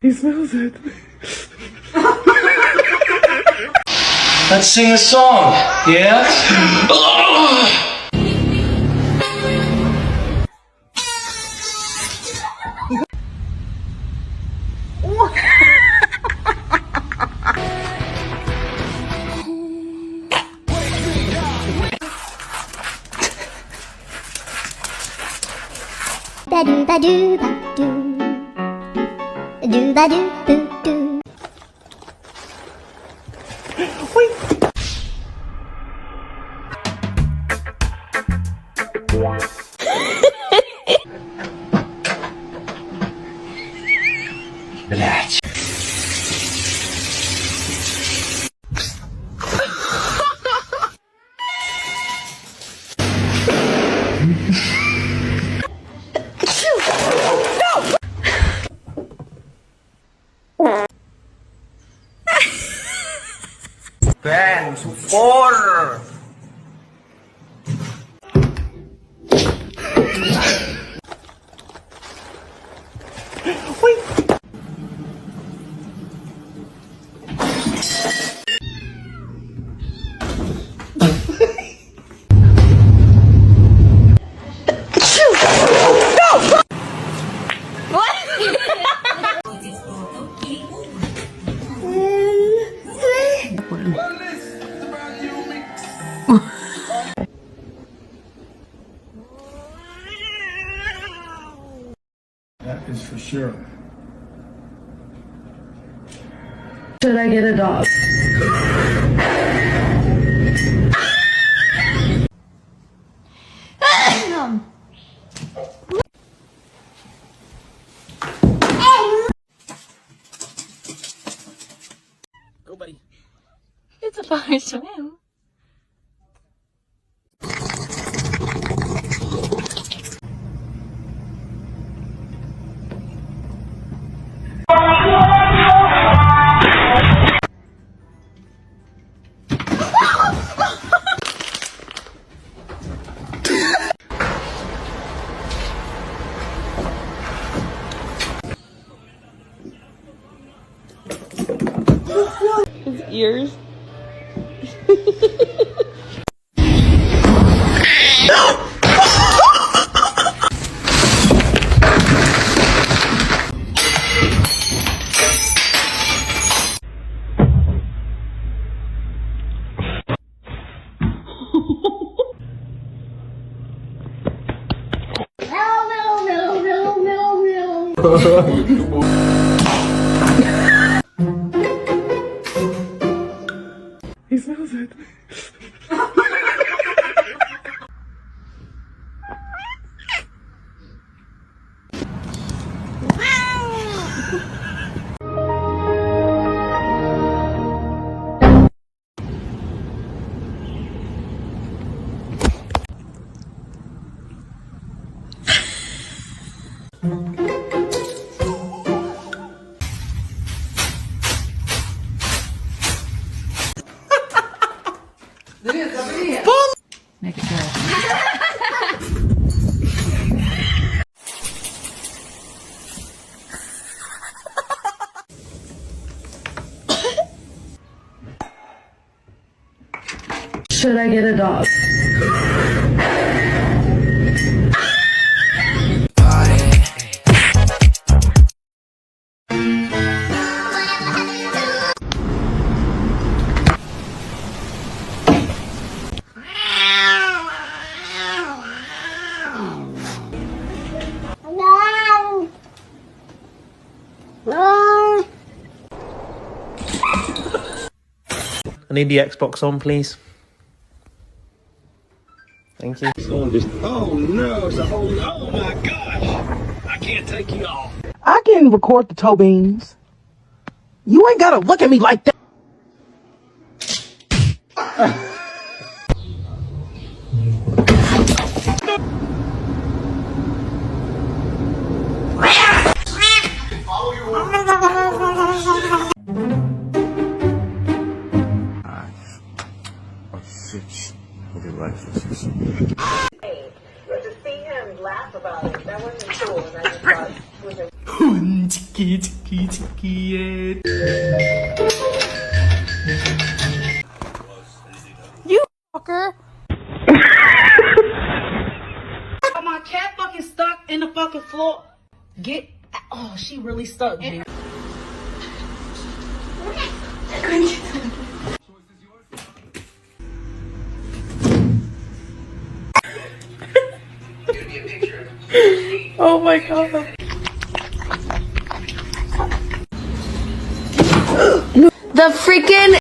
He smells it. Let's sing a song, yeah? Ba-do-ba-do-ba-do. Do-ba-do-boo-doo. Блять. Ben, support! That is for sure. Should I get a dog? Go, buddy. It's a fine swim. His ears. He smells it. Make it good. Should I get a dog? I need the Xbox on, please. Thank you. Oh no, it's a whole, oh my gosh! I can't take you off. I can record the toe beans. You ain't gotta look at me like that. But to see him laugh about it, that wasn't cool. And I just thought, My cat fucking stuck in the fucking floor. Get. Oh, she really stuck. Dude. Oh my god. The freaking.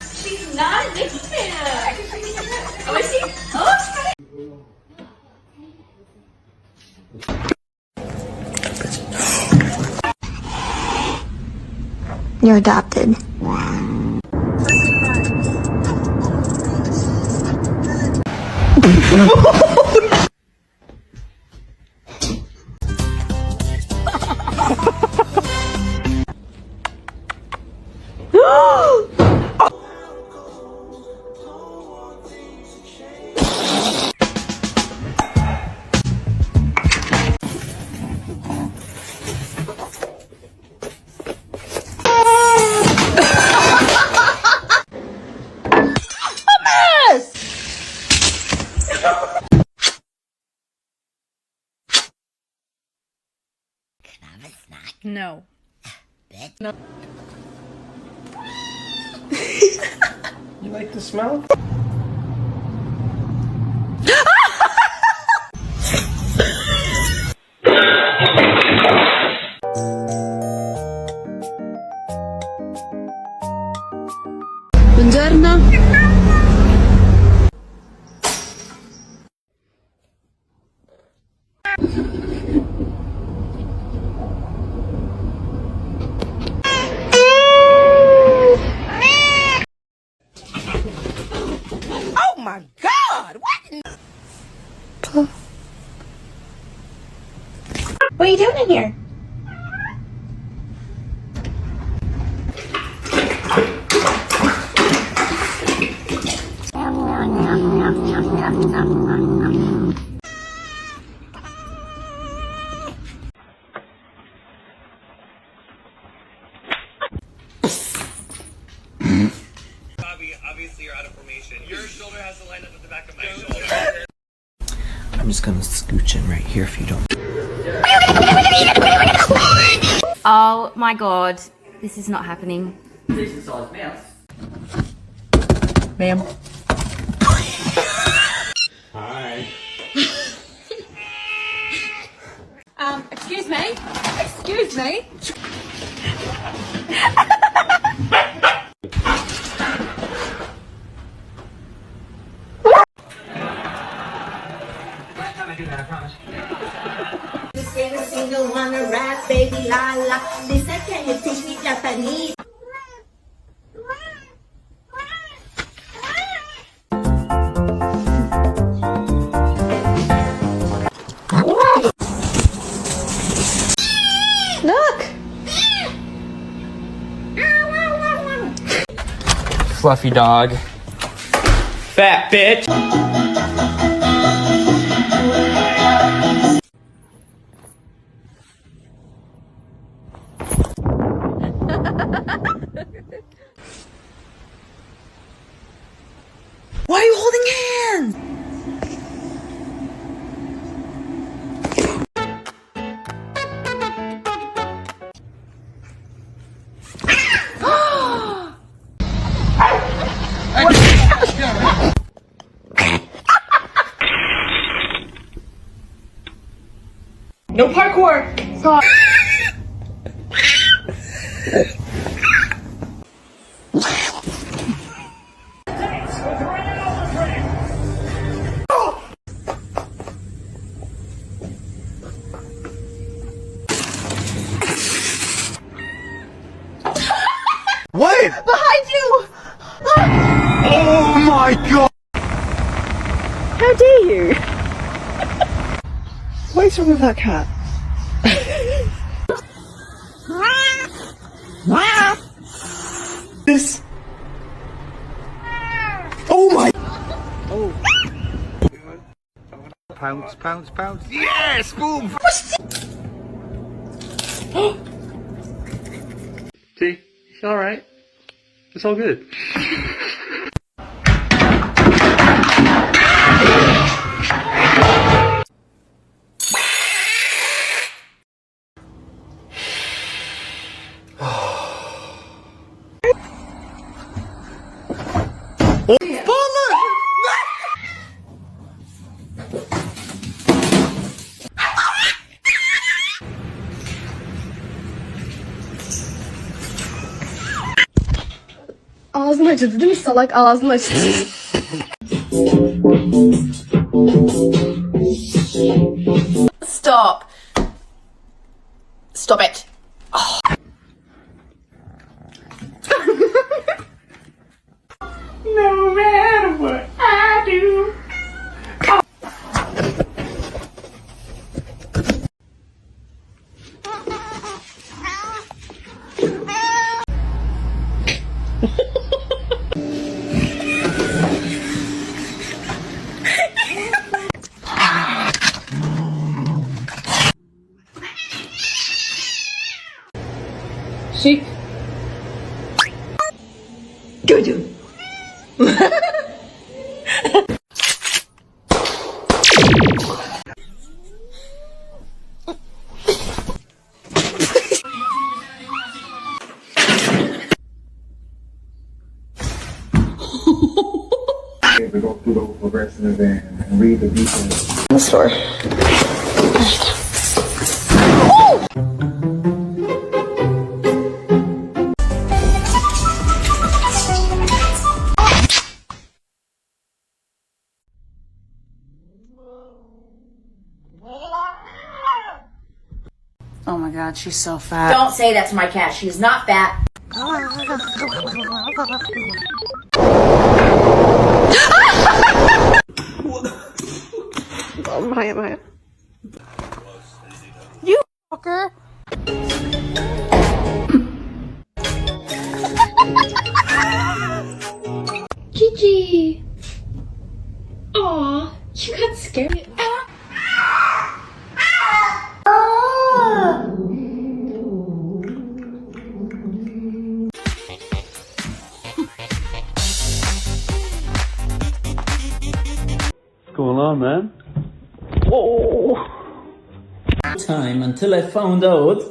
She's not addicted. Oh, is she? Oh, You're adopted. no. You like the smell? Buongiorno. Oh my God! What? What are you doing in here? Obviously, you're out of formation. Your shoulder has to line up with the back of my shoulder. I'm just gonna scooch in right here if you don't. Oh my god, this is not happening. Ma'am. Hi. Excuse me? Excuse me? Single wanna rap, baby, la la. Listen, can you teach me Japanese? Fluffy dog. Fat bitch! Why are you holding hands? No parkour. What? Behind you. Oh my god! How dare you? What is wrong with that cat? Pounce, pounce, pounce. Yes! Boom! See? It's alright. It's all good. Ağzını acıdı değil mi salak? Ağzını acıdı. Stop. Stop it. Oh. No matter what I do. Chic. Gördüm. To go through those progressives and read the details. The store. Oh my god, she's so fat. Don't say that to my cat. She's not fat. Oh my. You fucker. Gigi. Aw, you got scared. What's going on, man? Time until I found out